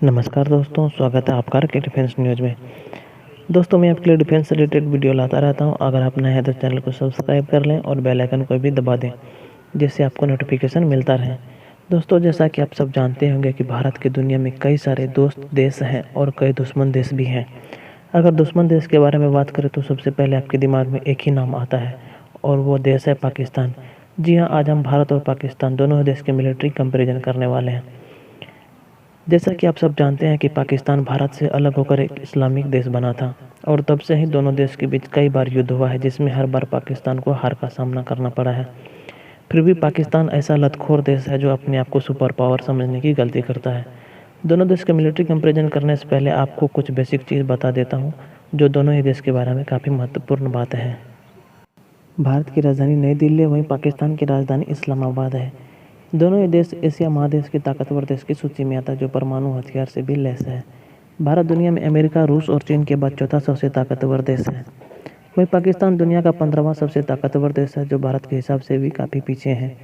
नमस्कार दोस्तों, स्वागत है आपका के डिफेंस न्यूज़ में। दोस्तों, मैं आपके लिए डिफेंस से रिलेटेड वीडियो लाता रहता हूं। अगर आप नए हैं तो चैनल को सब्सक्राइब कर लें और बेल आइकन को भी दबा दें, जिससे आपको नोटिफिकेशन मिलता रहे। दोस्तों, जैसा कि आप सब जानते होंगे कि भारत की दुनिया में कई सारे दोस्त देश हैं और कई दुश्मन देश भी हैं। अगर दुश्मन देश के बारे में बात करें तो सबसे पहले आपके दिमाग में एक ही नाम आता है और वो देश है पाकिस्तान। जी हाँ, आज हम भारत और पाकिस्तान दोनों देश के मिलिट्री कंपेरिजन करने वाले हैं। जैसा कि आप सब जानते हैं कि पाकिस्तान भारत से अलग होकर एक इस्लामिक देश बना था और तब से ही दोनों देश के बीच कई बार युद्ध हुआ है, जिसमें हर बार पाकिस्तान को हार का सामना करना पड़ा है। फिर भी पाकिस्तान ऐसा लतखोर देश है जो अपने आप को सुपर पावर समझने की गलती करता है। दोनों देश के मिलिट्री कंपेरिजन करने से पहले आपको कुछ बेसिक चीज़ बता देता हूँ, जो दोनों ही देश के बारे में काफ़ी महत्वपूर्ण बात है। भारत की राजधानी नई दिल्ली है, वहीं पाकिस्तान की राजधानी इस्लामाबाद है। दोनों ही देश एशिया महादेश के ताकतवर देश की सूची में आता है, जो परमाणु हथियार से भी लैस है। भारत दुनिया में अमेरिका, रूस और चीन के बाद चौथा सबसे ताकतवर देश है। वहीं पाकिस्तान दुनिया का 15वां सबसे ताकतवर देश है, जो भारत के हिसाब से भी काफ़ी पीछे है।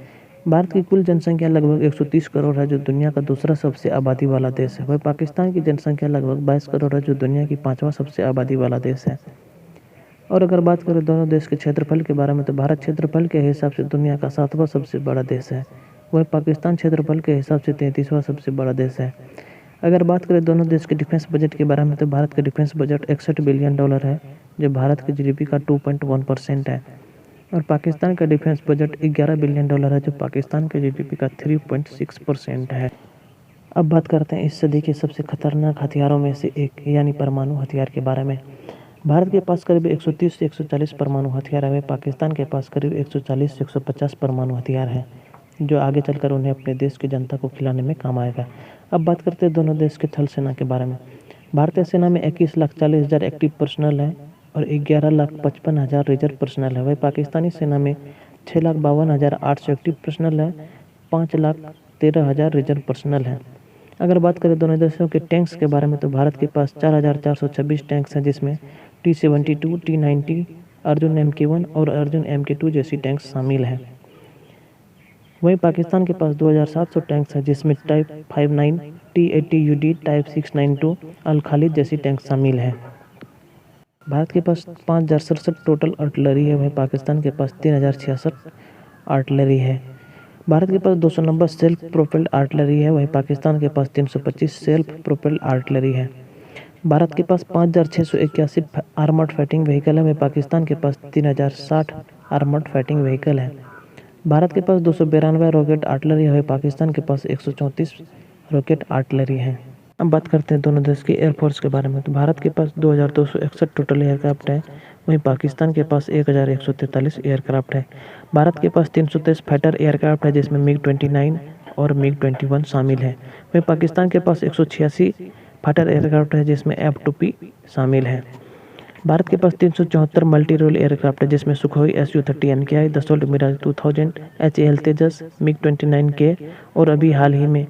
भारत की कुल जनसंख्या लगभग 130 करोड़ है, जो दुनिया का दूसरा सबसे आबादी वाला देश है। वहीं पाकिस्तान की जनसंख्या लगभग 22 करोड़ है, जो दुनिया की 5वां सबसे आबादी वाला देश है। और अगर बात करें दोनों देश के क्षेत्रफल के बारे में, तो भारत क्षेत्रफल के हिसाब से दुनिया का 7वां सबसे बड़ा देश है। वह पाकिस्तान क्षेत्रफल के हिसाब से 33वां सबसे बड़ा देश है। अगर बात करें दोनों देश के डिफेंस बजट के बारे में, तो भारत का डिफेंस बजट 61 बिलियन डॉलर है, जो भारत के जीडीपी का 2.1% है। और पाकिस्तान का डिफेंस बजट 11 बिलियन डॉलर है, जो पाकिस्तान के जीडीपी का 3.6% है। अब बात करते हैं इस सदी के सबसे खतरनाक हथियारों में से एक यानी परमाणु हथियार के बारे में। भारत के पास करीब 130 से 140 परमाणु हथियार है। पाकिस्तान के पास करीब 140 से 150 परमाणु हथियार हैं, जो आगे चलकर उन्हें अपने देश की जनता को खिलाने में काम आएगा। अब बात करते हैं दोनों देश के थल सेना के बारे में। भारतीय सेना में 21,40,000 एक्टिव पर्सनल है और 11,55,000 रिजर्व पर्सनल है। वही पाकिस्तानी सेना में 6,52,800 एक्टिव पर्सनल है, 5,13,000 रिजर्व पर्सनल है। अगर बात करें दोनों देशों के टैंक्स के बारे में, तो भारत के पास 4,426 टैंक्स हैं, जिसमें T-72, T-90, अर्जुन MK1 और अर्जुन MK2 जैसी टैंक्स शामिल हैं। वहीं पाकिस्तान के पास 2,700 टैंक्स हैं, जिसमें टाइप 59, T-80 UD, टाइप 692, अल खालिद जैसी टैंक्स शामिल हैं। भारत के पास 5,067 टोटल आर्टिलरी है, वहीं पाकिस्तान के पास 3,066 आर्टिलरी है। भारत के पास 290 सेल्फ प्रोपेल्ड आर्टिलरी है, वहीं पाकिस्तान के पास 325 सेल्फ प्रोपेल्ड आर्टिलरी है। भारत के पास 5,681 आर्मर्ड फाइटिंग व्हीकल है, वहीं पाकिस्तान के पास 3,060 आर्मर्ड फाइटिंग व्हीकल है। भारत के पास 292 रॉकेट आर्टिलरी है, वहीं पाकिस्तान के पास 134 रॉकेट आर्टिलरी है। अब बात करते हैं दोनों देश की एयरफोर्स के बारे में। तो भारत के पास 2,261 टोटल एयरक्राफ्ट है, वहीं पाकिस्तान के पास 1,143 एयरक्राफ्ट है। भारत के पास 323 फाइटर एयरक्राफ्ट है, जिसमें MiG-29 और MiG-21 शामिल है। वहीं पाकिस्तान के पास 186 फाइटर एयरक्राफ्ट है, जिसमें F-2P शामिल है। भारत के पास 374 मल्टी रोल एयरक्राफ्ट है, जिसमें Sukhoi Su-30 MKI, Dassault Mirage 2000, HAL Tejas, MiG-29K और अभी हाल ही में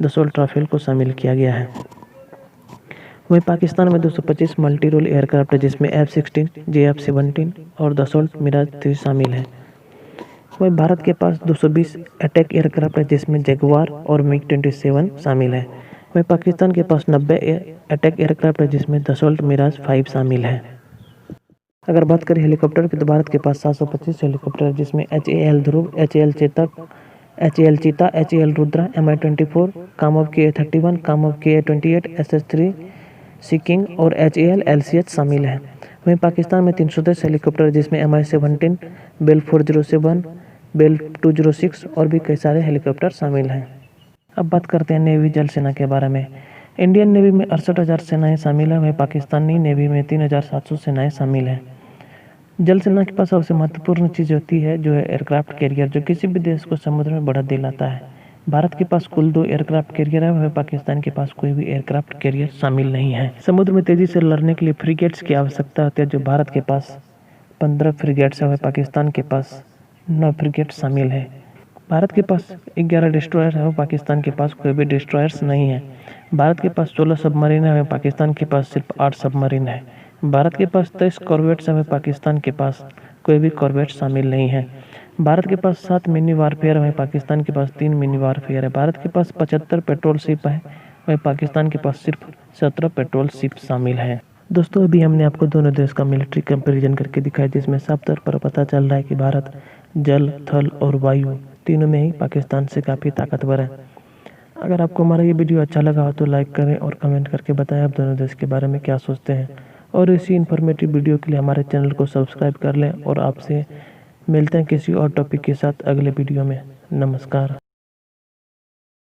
दसोल्ट राफेल को शामिल किया गया है। वहीं पाकिस्तान में 225 मल्टी रोल एयरक्राफ्ट है, जिसमें F-16, JF-17 और दसोल्ट मिराज 3 शामिल है। वहीं भारत के पास 220 अटैक एयरक्राफ्ट है, जिसमें जगुआर और MiG-27 शामिल है। वहीं पाकिस्तान के पास 90 अटैक एयरक्राफ्ट है, जिसमें दसोल्ट मिराज 5 शामिल है। अगर बात करें हेलीकॉप्टर की, तो भारत के पास 725 हेलीकॉप्टर है, जिसमें HAL ध्रुव, HAL चेतक, HAL चीता, HAL Rudra, Mi-24, Kamov KA-31, Kamov KA-28, SS-3 seeking और HAL LCH शामिल है। वहीं पाकिस्तान में 310 हेलीकॉप्टर, जिसमें Mi-17, बेल 407, बेल 206 और भी कई सारे हेलीकॉप्टर शामिल हैं। अब बात करते हैं नेवी जल सेना के बारे में। इंडियन नेवी में 68,000 सेनाएं शामिल हैं, वहीं पाकिस्तानी नेवी में 3,700 सेनाएं शामिल हैं। जल सेना के पास सबसे महत्वपूर्ण चीज़ होती है जो है एयरक्राफ्ट कैरियर, जो किसी भी देश को समुद्र में बढ़त दिलाता है। भारत के पास कुल 2 एयरक्राफ्ट कैरियर है, वहीं पाकिस्तान के पास कोई भी एयरक्राफ्ट कैरियर शामिल नहीं है। समुद्र में तेजी से लड़ने के लिए फ्रिगेट्स की आवश्यकता होती है, जो भारत के पास 15 फ्रिगेट्स है, वहीं पाकिस्तान के पास 9 फ्रिगेट शामिल है। भारत के पास 11 डिस्ट्रॉयर है, पाकिस्तान के पास कोई भी डिस्ट्रॉयर्स नहीं है। भारत के पास 16 सबमरीन है, पाकिस्तान के पास सिर्फ 8 सबमरीन है। भारत के पास 23 कॉर्वेट्स है, पाकिस्तान के पास कोई भी कॉर्वेट शामिल नहीं है। भारत के पास 7 मिनी वारफेयर है, पाकिस्तान के पास 3 मिनी वारफेयर है। भारत के पास 75 पेट्रोल शिप है, वहीं पाकिस्तान के पास सिर्फ 17 पेट्रोल शिप शामिल हैं। दोस्तों अभी हमने आपको दोनों देश का मिलिट्री कंपैरिजन करके दिखाया, जिसमें साफ तौर पर पता चल रहा है कि भारत जल, थल और वायु तीनों में ही पाकिस्तान से काफ़ी ताकतवर है। अगर आपको हमारा ये वीडियो अच्छा लगा हो तो लाइक करें और कमेंट करके बताएं आप दोनों देश के बारे में क्या सोचते हैं। और इसी इन्फॉर्मेटिव वीडियो के लिए हमारे चैनल को सब्सक्राइब कर लें और आपसे मिलते हैं किसी और टॉपिक के साथ अगले वीडियो में। नमस्कार।